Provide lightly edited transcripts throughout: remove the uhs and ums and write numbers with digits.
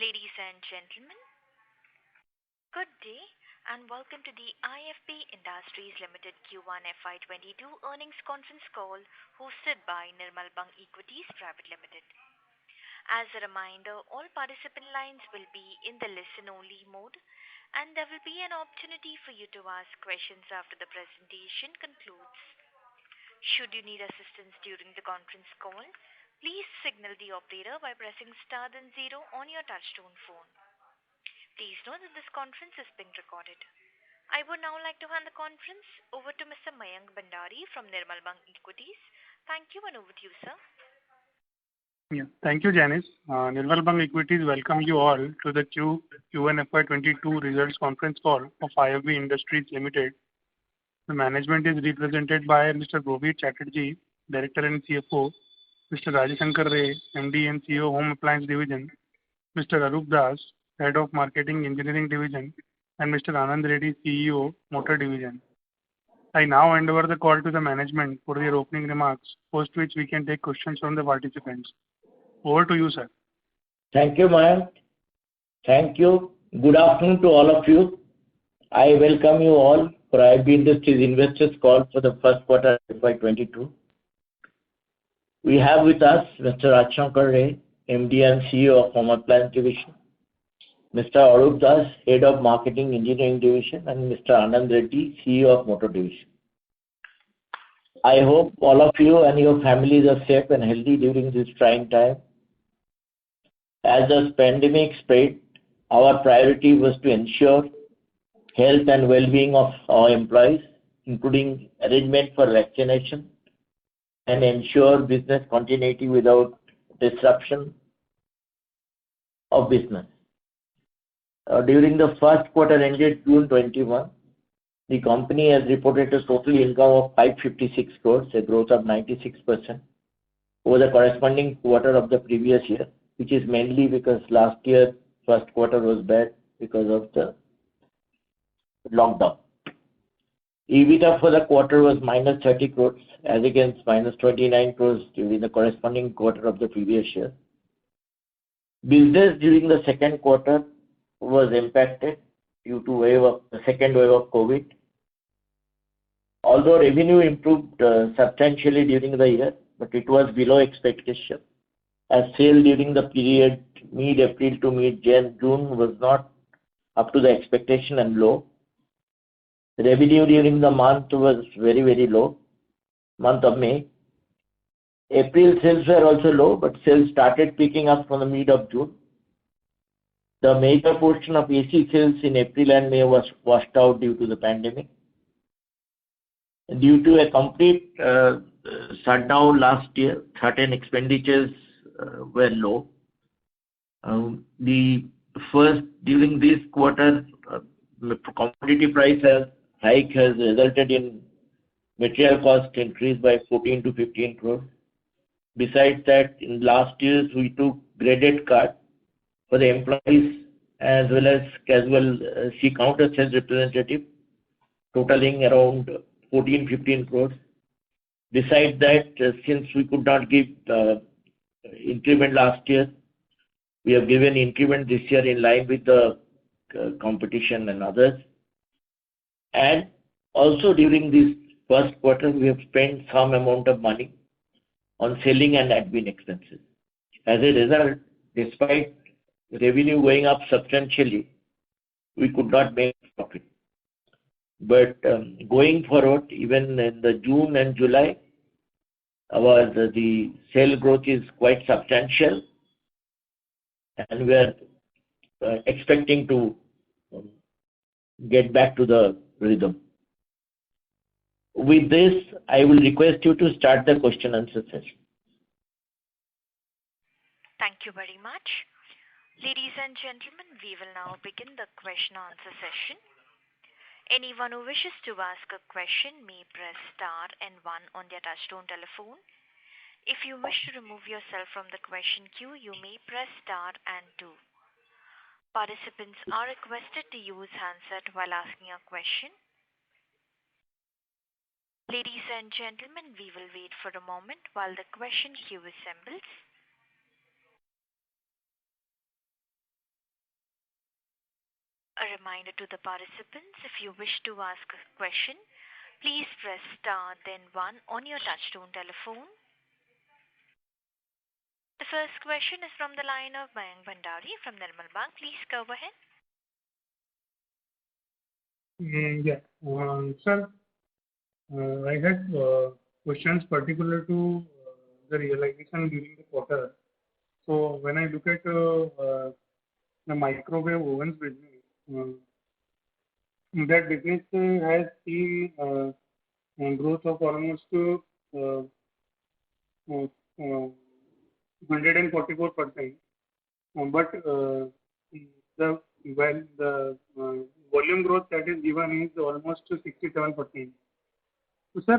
Ladies and gentlemen, good day and welcome to the IFB Industries Limited Q1 FY22 earnings conference call hosted by Nirmal Bang Equities Private Limited. As a reminder, all participant lines will be in the listen-only mode and there will be an opportunity for you to ask questions after the presentation concludes. Should you need assistance during the conference call, please signal the operator by pressing star then zero on your touchtone phone. Please note that this conference is being recorded. I would now like to hand the conference over to Mr. Mayank Bhandari from Nirmal Bang Equities. Thank you and over to you, sir. Yeah. Thank you, Janice. Nirmal Bang Equities welcome you all to the Q1 FY22 results conference call of IFB Industries Limited. The management is represented by Mr. Rohit Chatterjee, Director and CFO, Mr. Rajasankar Ray, MD and CEO, Home Appliance Division, Mr. Arup Das, Head of Marketing Engineering Division, and Mr. Anand Reddy, CEO, Motor Division. I now hand over the call to the management for their opening remarks, post which we can take questions from the participants. Over to you, sir. Thank you, Mayank. Thank you. Good afternoon to all of you. I welcome you all for IFB Industries investors call for the first quarter FY22. We have with us Mr. Rajasankar Ray, MD and CEO of Home Appliance Division, Mr. Arup Das, Head of Marketing Engineering Division, and Mr. Anand Reddy, CEO of Motor Division. I hope all of you and your families are safe and healthy during this trying time. As the pandemic spread, our priority was to ensure health and well-being of our employees, including arrangement for vaccination, and ensure business continuity without disruption of business. During the first quarter ended June 21, the company has reported a total income of 556 crores, a growth of 96% over the corresponding quarter of the previous year, which is mainly because last year first quarter was bad because of the lockdown. EBITDA for the quarter was minus 30 crores as against minus 29 crores during the corresponding quarter of the previous year. Business during the second quarter was impacted due to the second wave of COVID. Although revenue improved substantially during the year, but it was below expectation, as sale during the period mid-April to mid-June was not up to the expectation and low. Revenue during the month was very, very low, month of May. April sales were also low, but sales started picking up from the mid of June. The major portion of AC sales in April and May was washed out due to the pandemic. Due to a complete shutdown last year, certain expenditures were low. During this quarter, commodity price hike has resulted in material cost increase by 14 to 15 crores. Besides that, in last years we took graded cut for the employees as well as casual counter sales representative, totaling around 14-15 crores. Besides that, since we could not give increment last year, we have given increment this year in line with the competition and others. And also during this first quarter, we have spent some amount of money on selling and admin expenses. As a result, despite revenue going up substantially, we could not make profit. But going forward, even in the June and July, the sale growth is quite substantial, and we are expecting to get back to the rhythm. With this, I will request you to start the question answer session. Thank you very much. Ladies and gentlemen, we will now begin the question answer session. Anyone who wishes to ask a question may press star and one on their touchtone telephone. If you wish to remove yourself from the question queue, you may press star and two. Participants are requested to use handset while asking a question. Ladies and gentlemen, we will wait for a moment while the question queue assembles. A reminder to the participants, if you wish to ask a question, please press star then one on your touchtone telephone. The first question is from the line of Mayank Bhandari from Nirmal Bang. Please go ahead. Yeah. Sir, I had questions particular to the realization during the quarter. So when I look at the microwave ovens business, that business has seen growth of almost 144%. But the volume growth that is given is almost 67%. So, sir,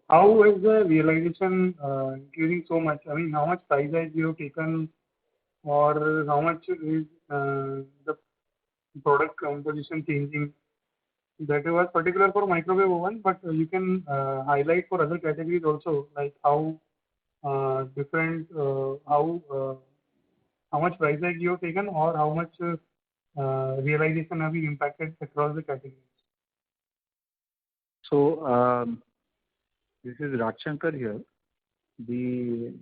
how is the realization increasing so much? I mean, how much price hike you have taken, or how much is the product composition changing? That was particular for microwave oven, but you can highlight for other categories also, like how different, how much price hike you have taken, or how much realization have you impacted across the categories. So this is Raj Shankar here. The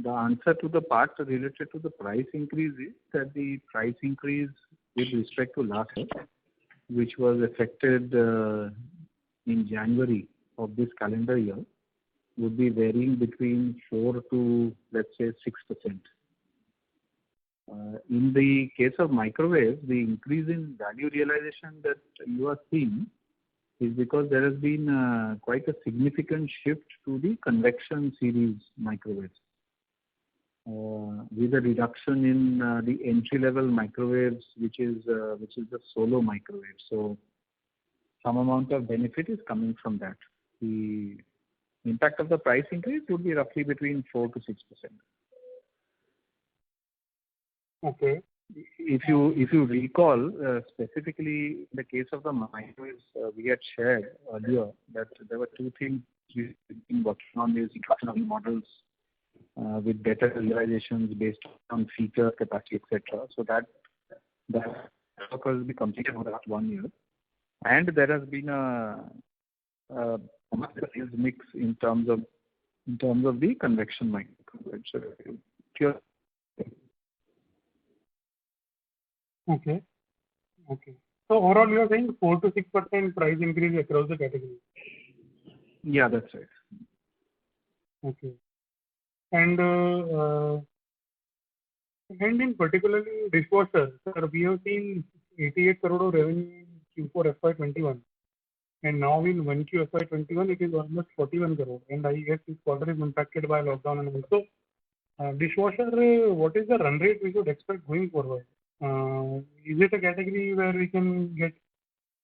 answer to the part related to the price increase is that the price increase with respect to last year, which was affected in January of this calendar year, would be varying between 4 to, let's say, 6%. In the case of microwave, the increase in value realization that you are seeing is because there has been quite a significant shift to the convection series microwaves, with a reduction in the entry-level microwaves, which is the solo microwave. So some amount of benefit is coming from that. The impact of the price increase would be roughly between 4 to 6%. Okay. If you recall, specifically in the case of the microwaves, we had shared earlier that there were two things we've been working on: is introduction of new models with better realizations based on feature capacity, etc. So that work has been completed over the last 1 year, and there has been a much better sales mix in terms of the convection microwave. So Okay. So overall, you are saying 4 to 6% price increase across the category. Yeah, that's right. Okay. And in particularly dishwasher, sir, we have seen 88 crore of revenue in Q4 FY21, and now in 1Q FY21 it is almost 41 crore, and I guess this quarter is impacted by lockdown and also dishwasher. What is the run rate we should expect going forward? Is it a category where we can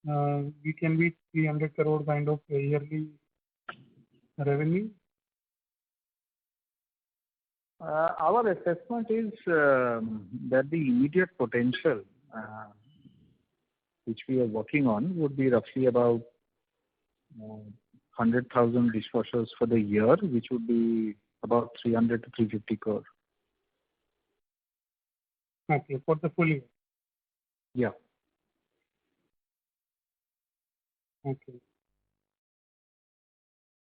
be 300 crore kind of yearly revenue? Our assessment is that the immediate potential, which we are working on, would be roughly about 100,000 dishwashers for the year, which would be about 300 to 350 crore. Okay, for the full year. Yeah. Okay.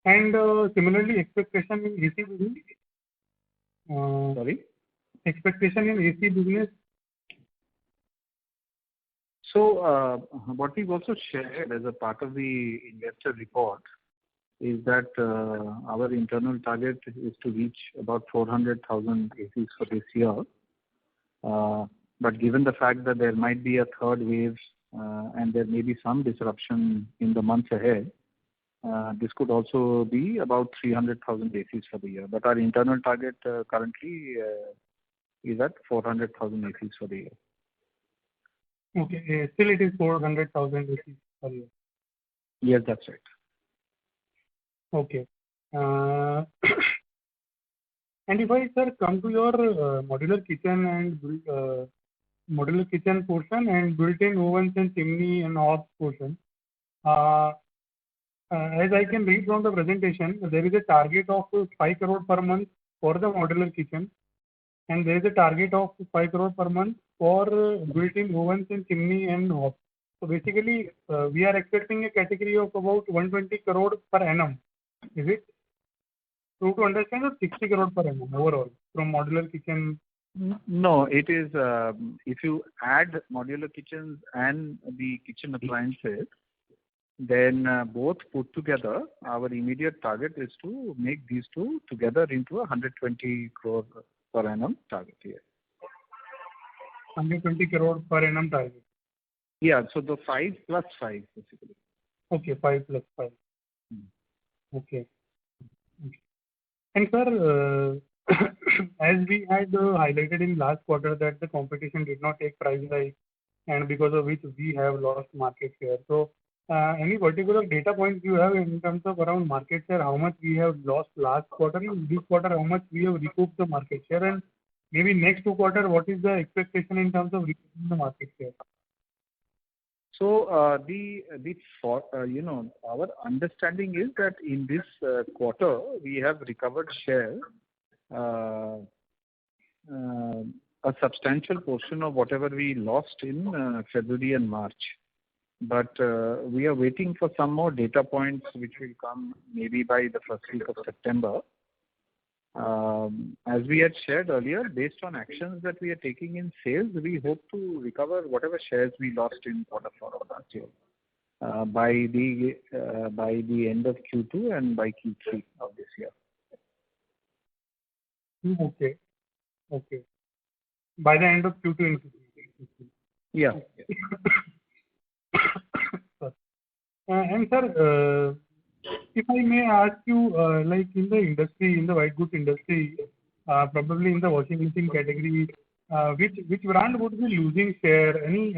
And similarly, expectation in AC business? Sorry? Expectation in AC business? So what we've also shared as a part of the investor report is that our internal target is to reach about 400,000 ACs for this year. But given the fact that there might be a third wave and there may be some disruption in the months ahead, this could also be about 300,000 ACs for the year. But our internal target currently is at 400,000 ACs for the year. Okay, still it is 400,000 ACs per year. Yes, that's right. Okay. And if I, sir, come to your modular kitchen and modular kitchen portion and built-in ovens and chimney and hobs portion, as I can read from the presentation, there is a target of 5 crore per month for the modular kitchen and there is a target of 5 crore per month for built-in ovens and chimney and hob. So basically, we are expecting a category of about 120 crore per annum. Is it true to understand, or 60 crore per annum overall from modular kitchen? No, it is, if you add modular kitchens and the kitchen appliances, then both put together, our immediate target is to make these two together into a 120 crore per annum target here. 120 crore per annum target. Yeah, so the 5 plus 5 basically. Okay, 5 plus 5. Okay. And sir, as we had highlighted in last quarter that the competition did not take price hike, and because of which we have lost market share. So, any particular data points you have in terms of around market share, how much we have lost last quarter, and this quarter, how much we have recouped the market share, and maybe next 2 quarter, what is the expectation in terms of recouping the market share? So our understanding is that in this quarter we have recovered share, a substantial portion of whatever we lost in February and March. But we are waiting for some more data points which will come maybe by the first week of September. As we had shared earlier, based on actions that we are taking in sales, we hope to recover whatever shares we lost in quarter 4 of last year by the end of Q2 and by Q3 of this year. Okay. By the end of Q2 and Q3. Yeah. And sir, if I may ask you, like in the industry, in the white goods industry, probably in the washing machine category, which brand would be losing share? Any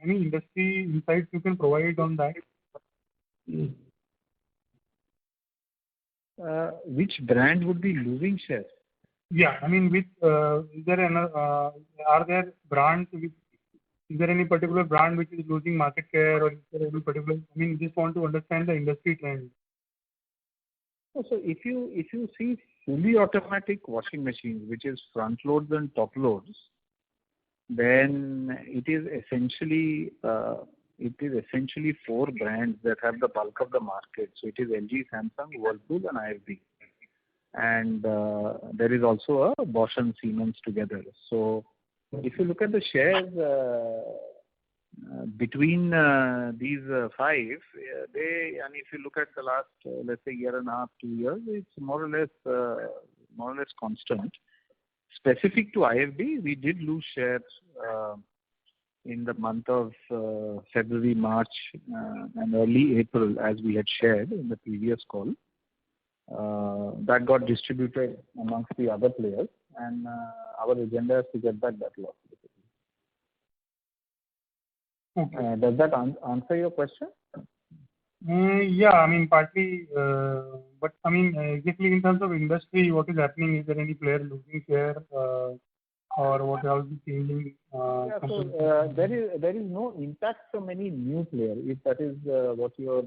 industry insights you can provide on that? Which brand would be losing share? Yeah, I mean, are there brands is there any particular brand which is losing market share, or is there any particular? I mean, just want to understand the industry trend. So if you see fully automatic washing machines, which is front loads and top loads, then it is essentially 4 brands that have the bulk of the market. So it is LG, Samsung, Whirlpool, and IFB, and there is also a Bosch and Siemens together. So if you look at the shares between these 5, and if you look at the last, let's say, year and a half, 2 years, it's more or less constant. Specific to IFB, we did lose shares in the month of February, March, and early April, as we had shared in the previous call. That got distributed amongst the other players, and our agenda is to get back that loss. Okay. Does that answer your question? Yeah, I mean, partly, but I mean, exactly in terms of industry, what is happening? Is there any player losing share, or what else is changing? Yeah, so there is no impact from any new player, if that is what you are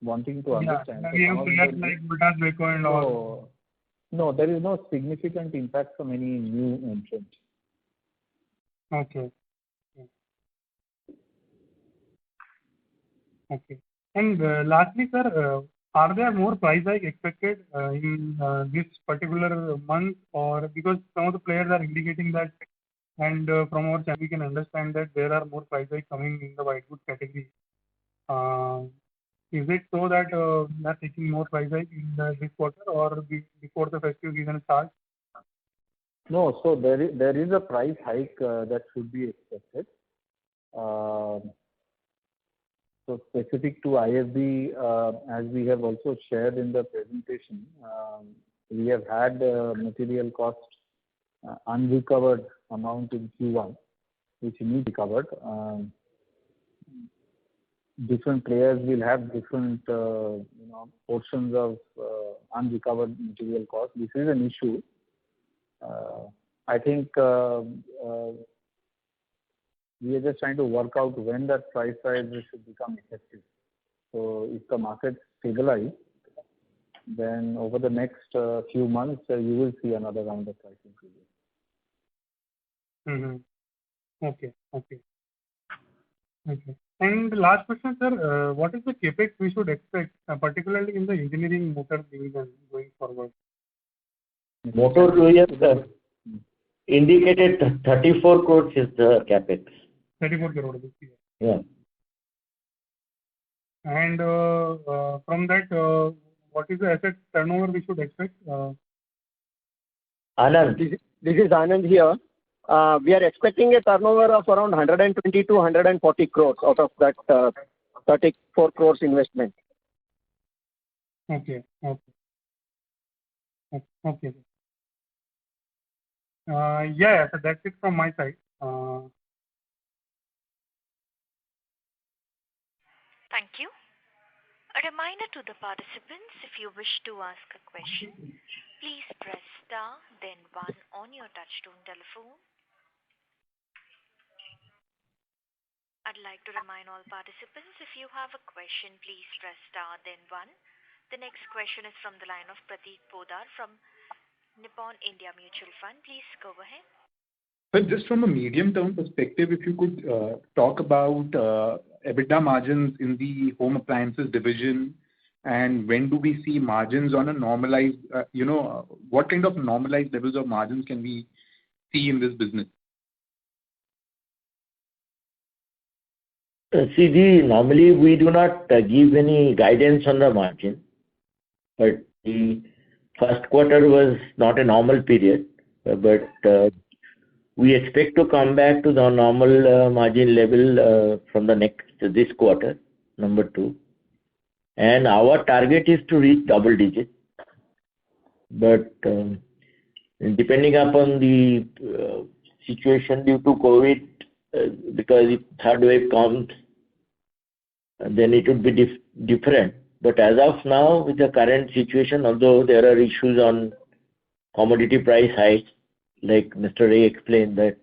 wanting to understand. Yeah, we have players like Voltas, Beko and all. No, there is no significant impact from any new entrant. Okay. And lastly, sir, are there more price hike expected in this particular month, or because some of the players are indicating that, and from our channel we can understand that there are more price hike coming in the white goods category. Is it so that we are taking more price hike in this quarter, or before the festive season starts? No, so there is a price hike that should be expected. So specific to IFB, as we have also shared in the presentation, we have had material cost unrecovered amount in Q1, which needs to be recovered. Different players will have different portions of unrecovered material cost. This is an issue. I think we are just trying to work out when that price rise should become effective. So if the market stabilize, then over the next few months, you will see another round of price increases. Okay. And the last question, sir, what is the CapEx we should expect, particularly in the engineering motor division going forward? Motor we have indicated 34 crores is the capex. 34 crore this year. Yeah. And from that, what is the asset turnover we should expect? Anand. This is Anand here. We are expecting a turnover of around 120 to 140 crores out of that 34 crores investment. Okay. Yeah, so that's it from my side. Thank you. A reminder to the participants, if you wish to ask a question, please press star then 1 on your touchtone telephone. I'd like to remind all participants, if you have a question, please press star then 1. The next question is from the line of Prateek Podar from Nippon India Mutual Fund. Please go ahead. But just from a medium-term perspective, if you could talk about EBITDA margins in the home appliances division, and when do we see margins on a normalized, what kind of normalized levels of margins can we see in this business? Normally we do not give any guidance on the margin, but the first quarter was not a normal period, but we expect to come back to the normal margin level from this quarter, number 2. And our target is to reach double digit. But depending upon the situation due to COVID, because if third wave comes, then it would be different. But as of now, with the current situation, although there are issues on commodity price hikes, like Mr. Ray explained that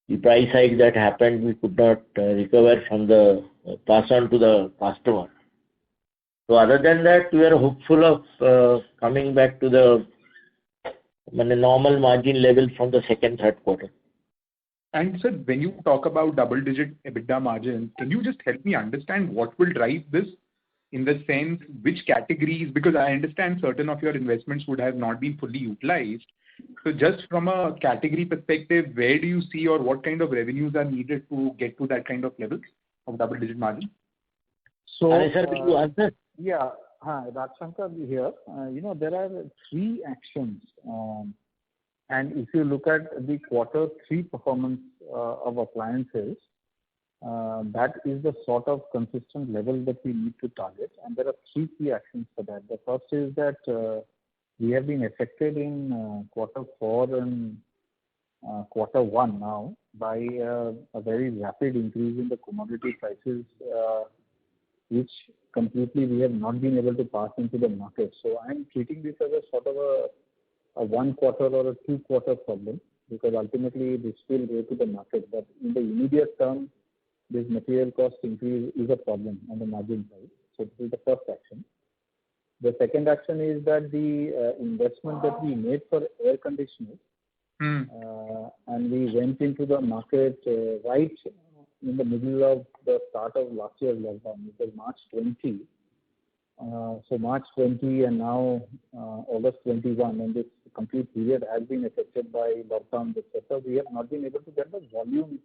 the price hike that happened, we could not recover from the pass on to the customer. So other than that, we are hopeful of coming back to the normal margin level from the second, third quarter. And sir, when you talk about double-digit EBITDA margin, can you just help me understand what will drive this? In the sense, which categories, because I understand certain of your investments would have not been fully utilized. So just from a category perspective, where do you see or what kind of revenues are needed to get to that kind of levels of double-digit margin? So, sir, will you answer? Yeah, Rajshankar here. There are 3 actions. And if you look at the quarter 3 performance of appliances, that is the sort of consistent level that we need to target. And there are 3 key actions for that. The first is that we have been affected in quarter 4 and quarter 1 now by a very rapid increase in the commodity prices, which completely we have not been able to pass into the market. So I am treating this as a sort of a 1 quarter or a 2 quarter problem, because ultimately this will go to the market. But in the immediate term, this material cost increase is a problem on the margin side. So this is the first action. The second action is that the investment that we made for air conditioners, and we went into the market right in the middle of the start of last year's lockdown, which was March 20. So March 20 and now August 21, and this complete period has been affected by lockdowns, etc. We have not been able to get the volumes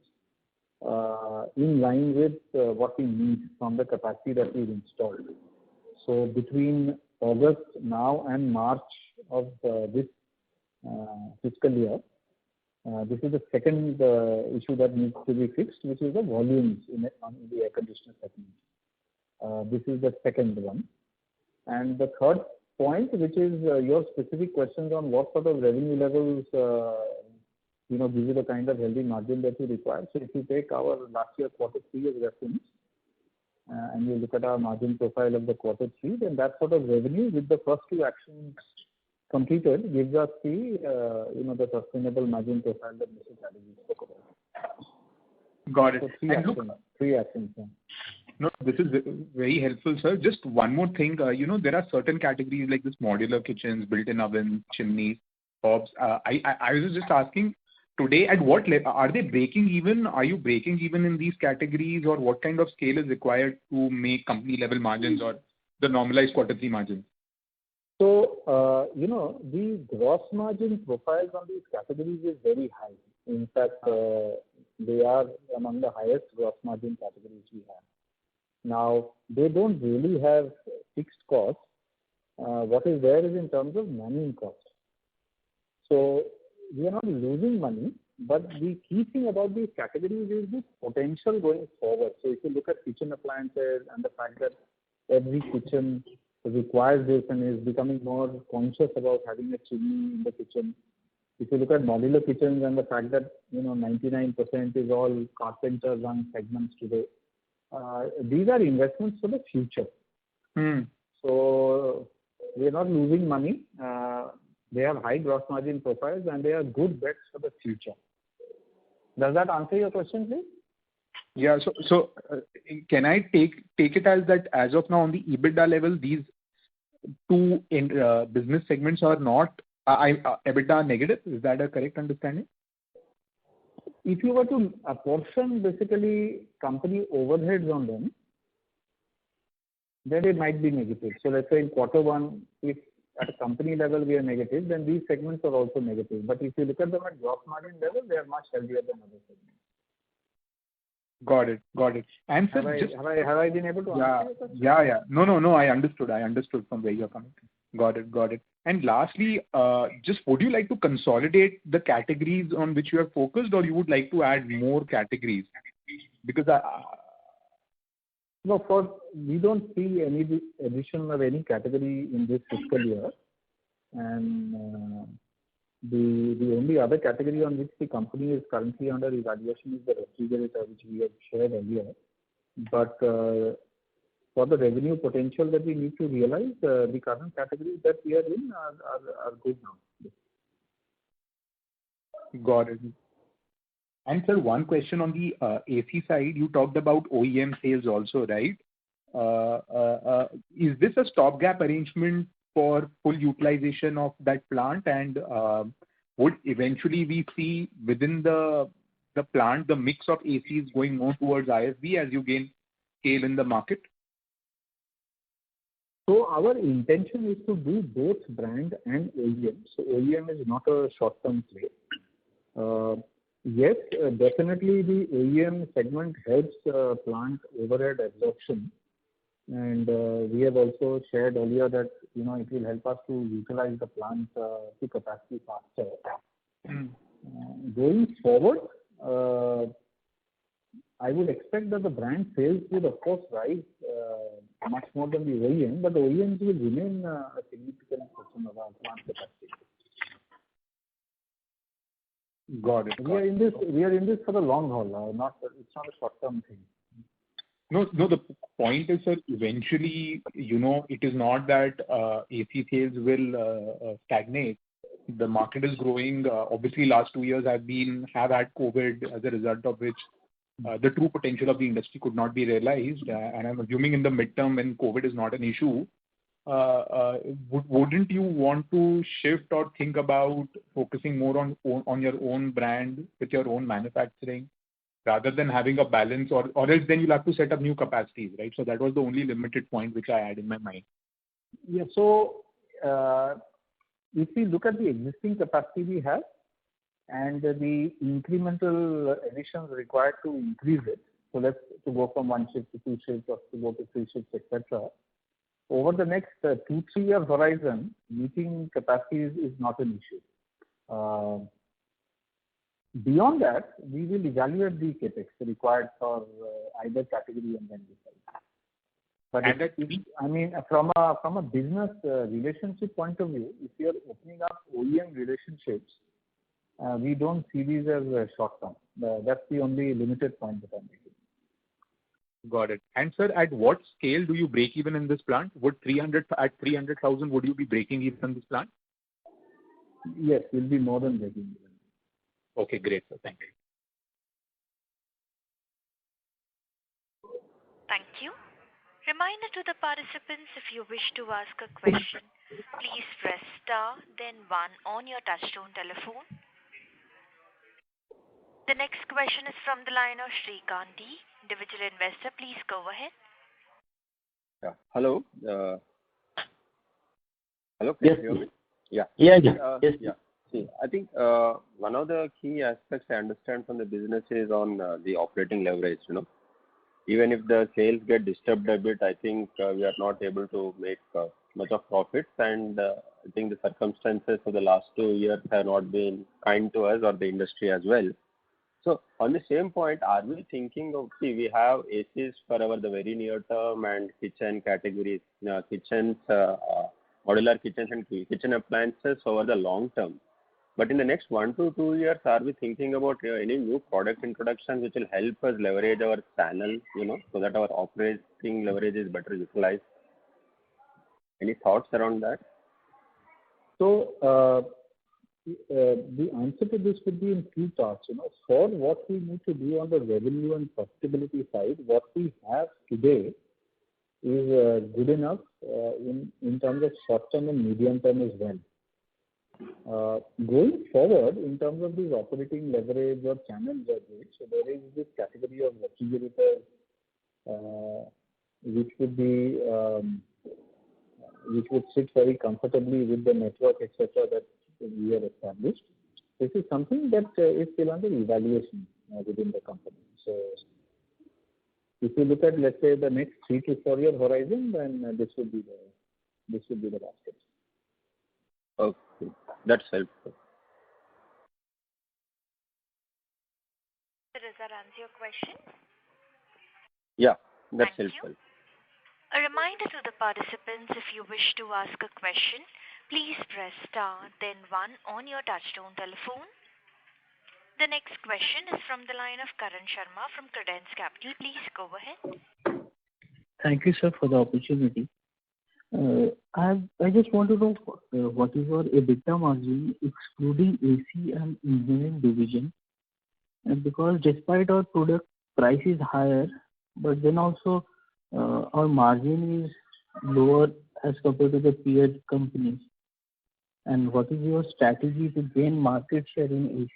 in line with what we need from the capacity that we've installed. So between August now and March of this fiscal year, this is the second issue that needs to be fixed, which is the volumes in the air conditioner segment. This is the second one. And the third point, which is your specific questions on what sort of revenue levels give you the kind of healthy margin that you require. So if you take our last year quarter 3 as reference, and you look at our margin profile of the quarter 3, then that sort of revenue with the first 2 actions completed gives us the sustainable margin profile that Mr. Chatterjee spoke about. Got it. So 3 actions. Yeah. No, this is very helpful, sir. Just one more thing. There are certain categories like this modular kitchens, built-in ovens, chimneys, hobs. I was just asking today, at what level are they breaking even? Are you breaking even in these categories, or what kind of scale is required to make company level margins or the normalized quarter three margins? So, the gross margin profiles on these categories is very high. In fact, they are among the highest gross margin categories we have. Now, they don't really have fixed costs. What is there is in terms of manning cost. So, we are not losing money, but the key thing about these categories is the potential going forward. So, if you look at kitchen appliances and the fact that every kitchen requires this and is becoming more conscious about having a chimney in the kitchen. If you look at modular kitchens and the fact that 99% is all carpenter run segments today, these are investments for the future. So we are not losing money. They have high gross margin profiles and they are good bets for the future. Does that answer your question, please? Yeah. So can I take it as that as of now on the EBITDA level, these two business segments are not EBITDA negative? Is that a correct understanding? If you were to apportion basically company overheads on them, then it might be negative. So let's say in quarter one, if at a company level we are negative, then these segments are also negative. But if you look at them at gross margin level, they are much healthier than other segments. Got it. And sir, have I been able to answer your question? Yeah. No. I understood from where you're coming from. Got it. And lastly, just would you like to consolidate the categories on which you are focused, or you would like to add more categories? Because we don't see any addition of any category in this fiscal year, and the only other category on which the company is currently under evaluation is the refrigerator, which we have shared earlier. But for the revenue potential that we need to realize, the current categories that we are in are good now. Got it. And sir, one question on the AC side. You talked about OEM sales also, right? Is this a stopgap arrangement for full utilization of that plant, and would eventually we see within the plant the mix of ACs going more towards ISB as you gain scale in the market? So our intention is to do both brand and OEM. So OEM is not a short-term play. Yes, definitely the OEM segment helps plant overhead absorption. And we have also shared earlier that it will help us to utilize the plant to capacity faster. Going forward, I would expect that the brand sales would of course rise much more than the OEM, but the OEMs will remain a significant portion of our plant capacity. Got it. We are in this for the long haul. It's not a short-term thing. No. The point is, sir, eventually, it is not that AC sales will stagnate. The market is growing. Obviously, last 2 years have had COVID, as a result of which the true potential of the industry could not be realized. And I'm assuming in the midterm, when COVID is not an issue, wouldn't you want to shift or think about focusing more on your own brand with your own manufacturing, rather than having a balance, or else then you'll have to set up new capacities, right? So that was the only limited point which I had in my mind. Yeah. So if we look at the existing capacity we have and the incremental additions required to increase it, so to go from 1 shift to 2 shifts or to go to 3 shifts, etc. Over the next 2-3 year horizon, meeting capacities is not an issue. Beyond that, we will evaluate the capex required for either category and then decide. But from a business relationship point of view, if you are opening up OEM relationships, we don't see these as short term. That's the only limited point that I'm making. Got it. And sir, at what scale do you break even in this plant? At 300,000, would you be breaking even in this plant? Yes, we'll be more than breaking even. Okay, great, sir. Thank you. Thank you. Reminder to the participants, if you wish to ask a question, please press star then one on your touchtone telephone. The next question is from the line of Shrikant D, individual investor. Please go ahead. Yeah. Hello. Hello. Can Yes. you hear me? Yeah. Yeah. Yes. Yes. See, I think one of the key aspects I understand from the business is on the operating leverage. Even if the sales get disturbed a bit, I think we are not able to make much of profits, and I think the circumstances for the last 2 years have not been kind to us or the industry as well. So on the same point, are we thinking of, we have ACs for the very near term and kitchen categories, kitchens, modular kitchens and kitchen appliances over the long term. But in the next 1 to 2 years, are we thinking about any new product introductions which will help us leverage our channel, so that our operating leverage is better utilized? Any thoughts around that? So the answer to this would be in two parts. For what we need to do on the revenue and profitability side, what we have today is good enough in terms of short term and medium term as well. Going forward, in terms of this operating leverage or channel leverage, so there is this category of refrigerators which would sit very comfortably with the network, etc., that we have established. This is something that is still under evaluation within the company. So if you look at, let's say, the next 3 to 4 year horizon, then this would be the basket. Okay, that's helpful. Does that answer your question? Yeah, that's Thank helpful. you. A reminder to the participants, if you wish to ask a question, please press star then one on your touchtone telephone. The next question is from the line of Karan Sharma from Credence Capital. Please go ahead. Thank you, sir, for the opportunity. I just want to know what is your EBITDA margin excluding AC and engineering division, and because despite our product price is higher, but then also our margin is lower as compared to the peer companies. And what is your strategy to gain market share in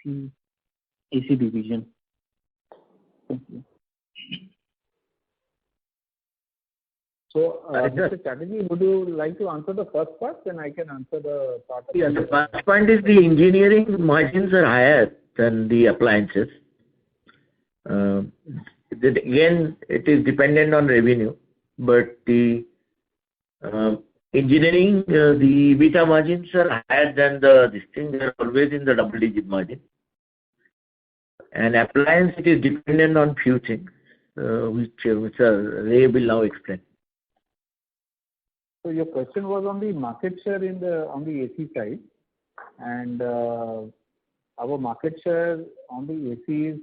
AC division? Thank you. So, Mr. Chatterjee, would you like to answer the first part? Then I can answer the part. Yeah, the first point is the engineering margins are higher than the appliances. Again, it is dependent on revenue, but the engineering, the EBITDA margins are higher than this thing. They are always in the double-digit margin. And appliance, it is dependent on few things, which Ray will now explain. So your question was on the market share on the AC side, and our market share on the ACs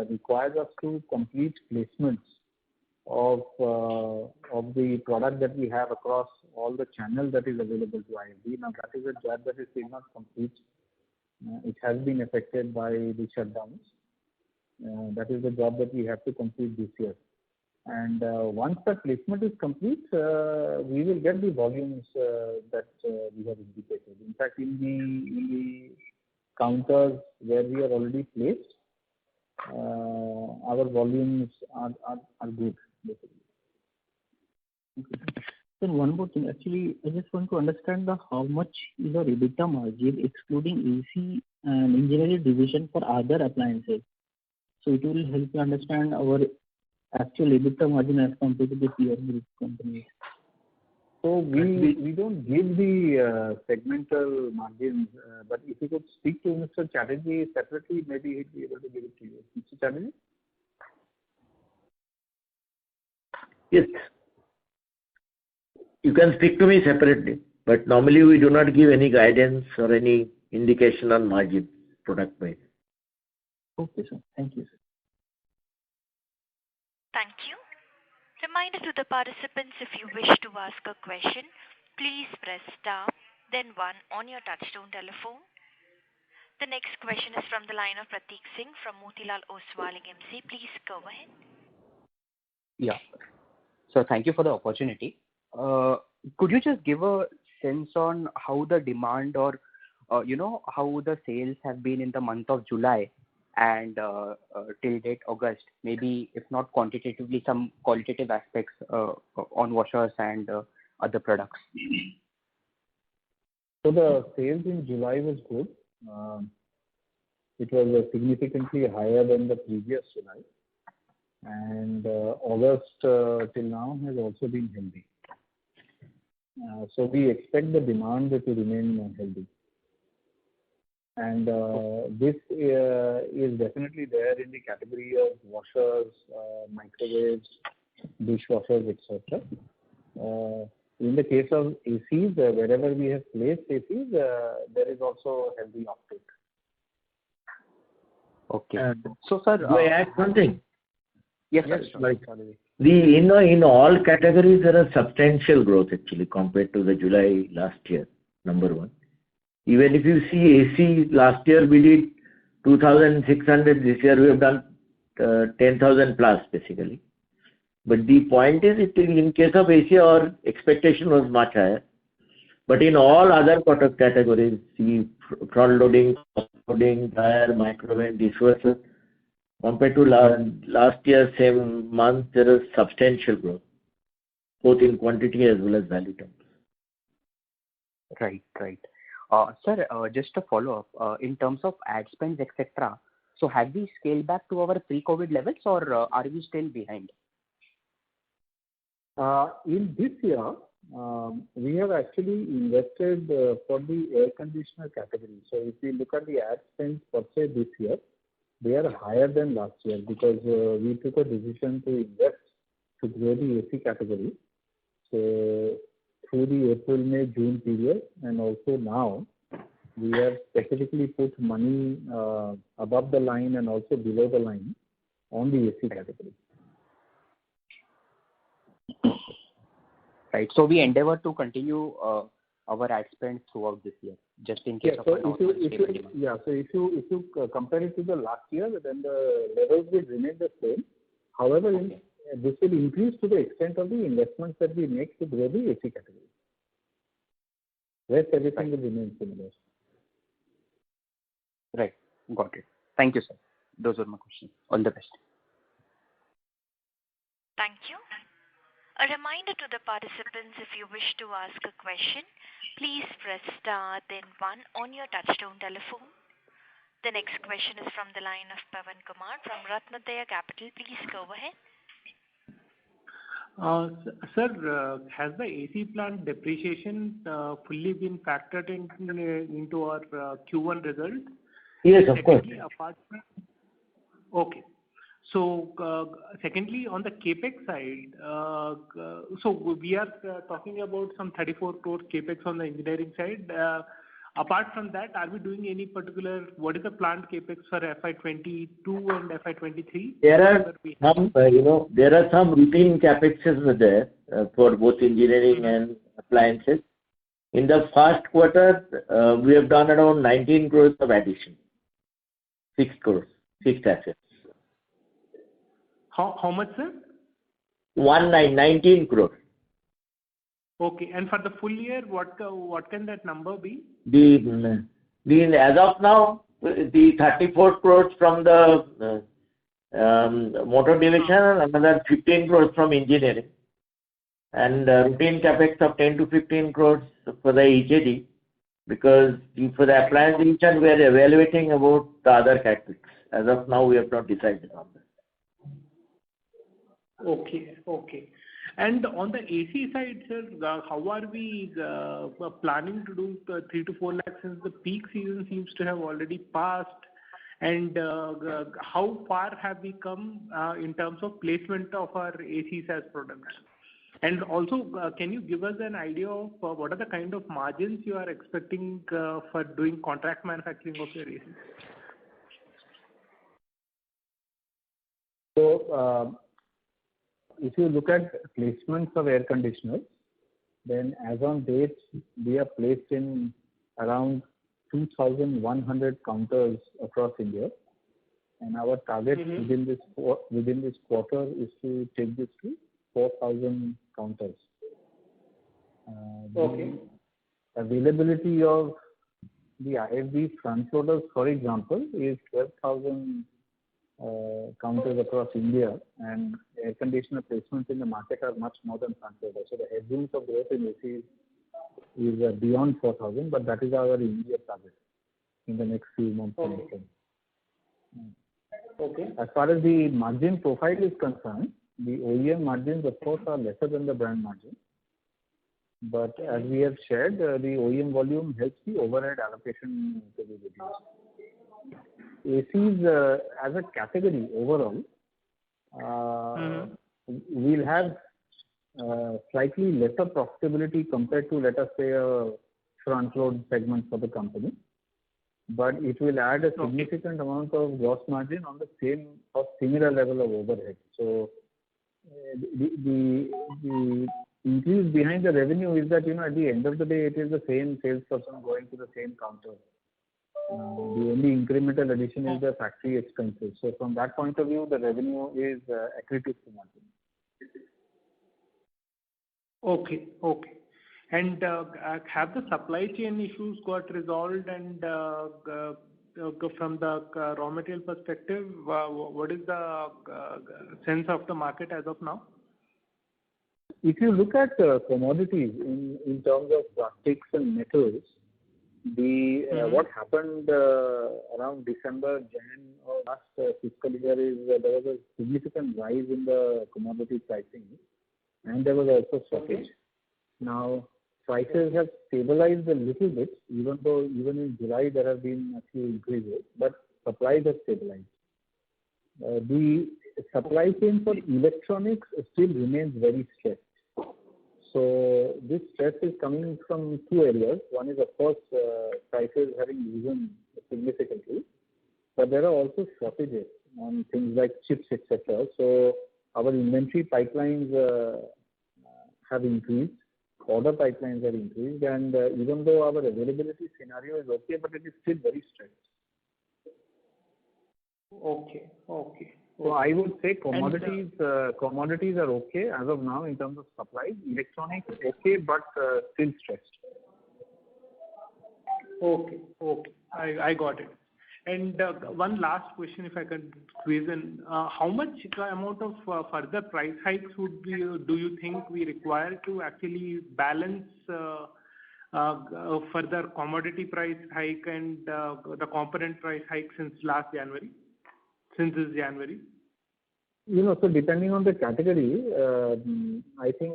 requires us to complete placements of the product that we have across all the channels that is available to IFB. Now that is a job that is still not complete. It has been affected by the shutdowns. That is the job that we have to complete this year. And once that placement is complete, we will get the volumes that we have indicated. In fact, in the counters where we are already placed, our volumes are good, basically. Okay. Then one more thing. Actually, I just want to understand how much is our EBITDA margin excluding AC and engineering division for other appliances. So it will help you understand our actual EBITDA margin as compared to the peer group companies. So we don't give the segmental margins, but if you could speak to Mr. Chatterjee separately, maybe he'd be able to give it to you. Mr. Chatterjee? Yes. You can speak to me separately, but normally we do not give any guidance or any indication on margin product wise. Okay, sir. Thank you, sir. Thank you. Reminder to the participants, if you wish to ask a question, please press star, then one on your touchtone telephone. The next question is from the line of Prateek Singh from Motilal Oswal AMC. Please go ahead. Yeah. So thank you for the opportunity. Could you just give a sense on how the demand or how the sales have been in the month of July and till date August? Maybe if not quantitatively, some qualitative aspects on washers and other products. So the sales in July was good. It was significantly higher than the previous July, and August till now has also been healthy. So we expect the demand to remain healthy. And this is definitely there in the category of washers, microwaves, dishwashers, etc. In the case of ACs, wherever we have placed ACs, there is also healthy uptake. Okay. So, sir, do I add something? Yes, Yes, sir. like In all categories, there is substantial growth actually compared to the July last year, number one. Even if you see AC, last year we did 2,600, this year we have done 10,000 plus basically. But the point is, in case of AC, our expectation was much higher. But in all other product categories, see front loading, top loading, dryer, microwave, dishwasher, compared to last year same month, there is substantial growth, both in quantity as well as value terms. Right. Sir, just a follow up in terms of ad spends, etc. So have we scaled back to our pre-COVID levels, or are we still behind? In this year, we have actually invested for the air conditioner category. So if we look at the ad spends per se this year, they are higher than last year because we took a decision to invest to grow the AC category. So through the April, May, June period, and also now, we have specifically put money above the line and also below the line on the AC category. Right. So we endeavor to continue our ad spend throughout this year, just in case of a normal stable demand. So if you compare it to the last year, then the levels will remain the same. However, this will increase to the extent of the investments that we make to grow the AC category. Rest everything will remain similar. Right. Got it. Thank you, sir. Those are my questions. All the best. Thank you. A reminder to the participants, if you wish to ask a question, please press star then 1 on your touchtone telephone. The next question is from the line of Pavan Kumar from Ratnatraya Capital. Please go ahead. Sir, has the AC plant depreciation fully been factored into our Q1 result? Yes, of course. Okay. So, secondly, on the capex side, so we are talking about some 34 crore capex on the engineering side. Apart from that, are we doing any particular, what is the planned capex for FY22 and FY23? There are some, there are some routine capexes there for both engineering and appliances. In the first quarter, we have done around 19 crores of addition. 6 crores, fixed assets. How much, sir? 19 crores. Okay, and for the full year, what can that number be? As of now, the 34 crores from the motor division, another 15 crores from engineering, and routine capex of 10 to 15 crores for the EJD, because for the appliance division, we are evaluating about the other capex. As of now, we have not decided on that. Okay. And on the AC side, sir, how are we planning to do 3 to 4 lakhs since the peak season seems to have already passed? And how far have we come in terms of placement of our ACs as products? And also, can you give us an idea of what are the kind of margins you are expecting for doing contract manufacturing of your ACs? So, if you look at placements of air conditioners, then as on date, we are placed in around 2,100 counters across India, and our target within this quarter is to take this to 4,000 counters. Okay. The availability of the IFB front loaders, for example, is 12,000 counters across India, and air conditioner placements in the market are much more than front loaders. So the headroom for growth in AC is beyond 4,000, but that is our immediate target in the next few months. Okay. Okay. As far as the margin profile is concerned, the OEM margins, of course, are lesser than the brand margin. But as we have shared, the OEM volume helps the overhead allocation to be reduced. ACs as a category overall will have slightly lesser profitability compared to, let us say, a front load segment for the company. But it will add a significant amount of gross margin on the same or similar level of overhead. So the increase behind the revenue is that, at the end of the day, it is the same salesperson going to the same counter. The only incremental addition is the factory expenses. So from that point of view, the revenue is accretive to margin. Okay. Okay. And have the supply chain issues got resolved? And from the raw material perspective, what is the sense of the market as of now? If you look at commodities in terms of plastics and metals, what happened around December, Jan or last fiscal year is there was a significant rise in the commodity pricing, and there was also shortage. Now, prices have stabilized a little bit, even though even in July there have been a few increases, but supplies have stabilized. The supply chain for electronics still remains very stressed. So this stress is coming from two areas. One is, of course, prices having risen significantly, but there are also shortages on things like chips, etc. So our inventory pipelines have increased, order pipelines have increased, and even though our availability scenario is okay, but it is still very stressed. Okay. Okay. So I would say commodities are okay as of now in terms of supplies. Electronics okay, but still stressed. Okay. Okay. I got it. And one last question, if I can squeeze in. How much amount of further price hikes do you think we require to actually balance further commodity price hike and the component price hike since this January? So depending on the category, I think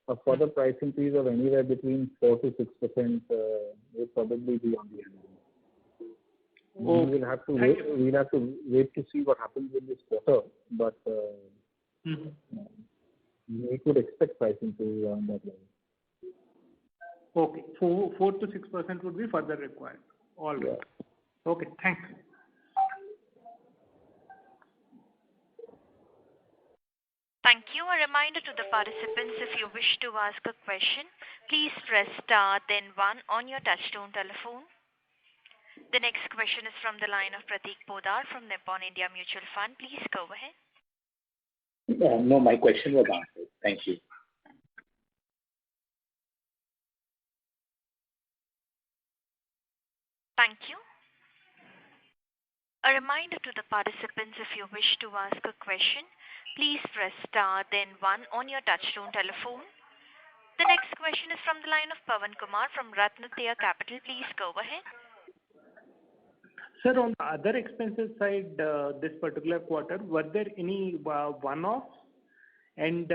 a further price increase of anywhere between 4 to 6% will probably be on the end. We'll have to wait to see what happens in this quarter, but we could expect price increase on that level. Okay, 4 to 6% would be further required. All right. Yeah. Okay, thanks. Thank you. A reminder to the participants, if you wish to ask a question, please press star then 1 on your touchtone telephone. The next question is from the line of Prateek Podar from Nippon India Mutual Fund. Please go ahead. No, my question was answered. Thank you. Thank you. A reminder to the participants, if you wish to ask a question, please press star then 1 on your touchtone telephone. The next question is from the line of Pawan Kumar from Ratnatraya Capital. Please go ahead. Sir, on the other expenses side, this particular quarter, were there any one-offs? And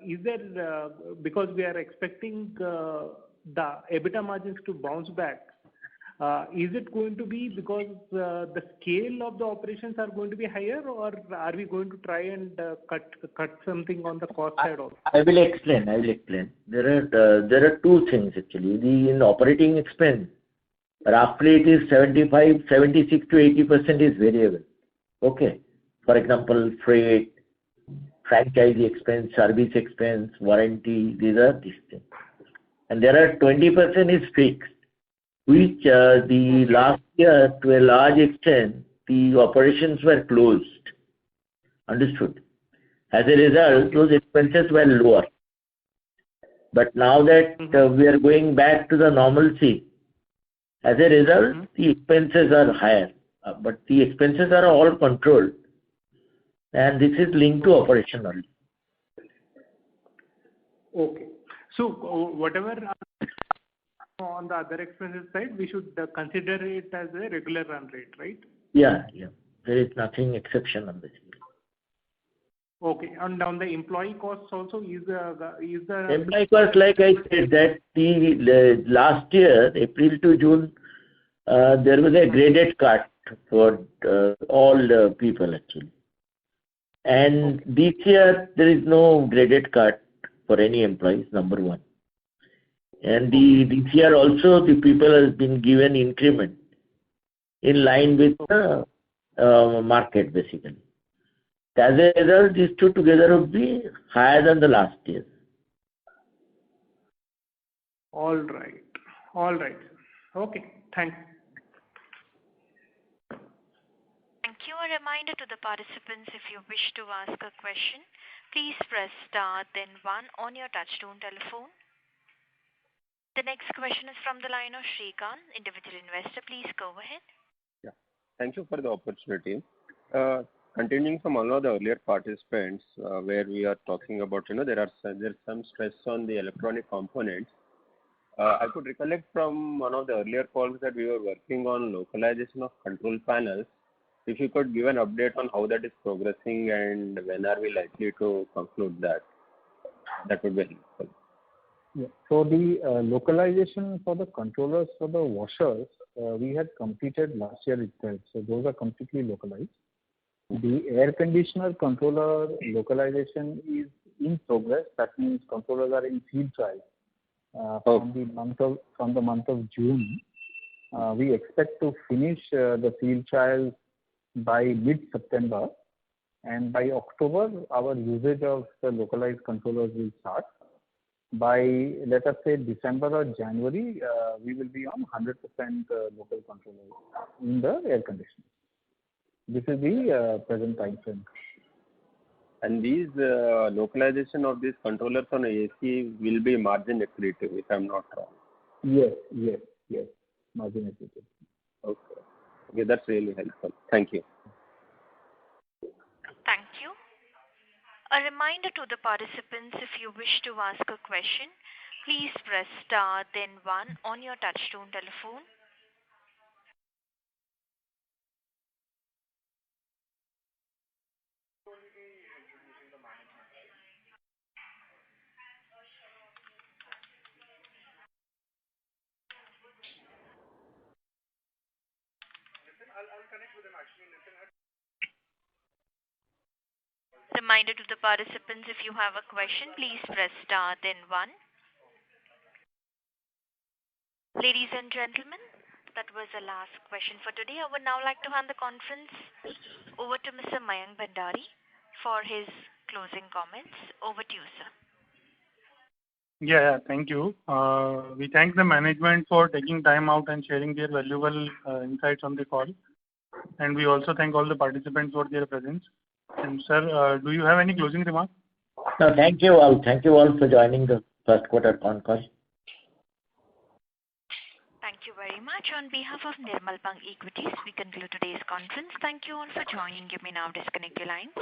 is there, because we are expecting the EBITDA margins to bounce back, is it going to be because the scale of the operations are going to be higher, or are we going to try and cut something on the cost side also? I will explain. There are two things actually. In operating expense, roughly it is 76 to 80% is variable. Okay. For example, freight, franchise expense, service expense, warranty, these things. And there are 20% is fixed, which the last year to a large extent the operations were closed. Understood. As a result, those expenses were lower. But now that we are going back to the normalcy, as a result, the expenses are higher. But the expenses are all controlled, and this is linked to operational. Okay. So whatever on the other expenses side, we should consider it as a regular run rate, right? Yeah. There is nothing exceptional basically. Okay. And on the employee costs also, is the Employee cost, like I said, that the last year, April to June, there was a graded cut for all the people actually. And this year, there is no graded cut for any employees, number one. And this year also, the people has been given increment in line with the market basically. As a result, these two together would be higher than the last year. all right. Okay. Thanks. Thank you. A reminder to the participants, if you wish to ask a question, please press star then 1 on your touchtone telephone. The next question is from the line of Shrikant, individual investor. Please go ahead. Yeah. Thank you for the opportunity. Continuing from one of the earlier participants, where we are talking about, there's some stress on the electronic components. I could recollect from one of the earlier calls that we were working on localization of control panels. If you could give an update on how that is progressing and when are we likely to conclude that, that would be helpful. Yeah. So the localization for the controllers for the washers, we had completed last year itself. So those are completely localized. The air conditioner controller localization is in progress. That means controllers are in field trial from the month of June. We expect to finish the field trials by mid-September, and by October our usage of the localized controllers will start. By let us say December or January, we will be on 100% local controllers in the air conditioners. This is the present time frame. And these localization of these controllers on AC will be margin accretive, if I'm not wrong. Yes. Margin accretive. Okay, that's really helpful. Thank you. Thank you. A reminder to the participants, if you wish to ask a question, please press star then 1 on your touchtone telephone. Reminder to the participants, if you have a question, please press star then 1. Ladies and gentlemen, that was the last question for today. I would now like to hand the conference over to Mr. Mayank Bhandari for his closing comments. Over to you, sir. Yeah, thank you. We thank the management for taking time out and sharing their valuable insights on the call. And we also thank all the participants for their presence. And sir, do you have any closing remarks? No, thank you all. Thank you all for joining the first quarter con call. Thank you very much. On behalf of Nirmal Bang Equities, we conclude today's conference. Thank you all for joining. You may now disconnect your lines.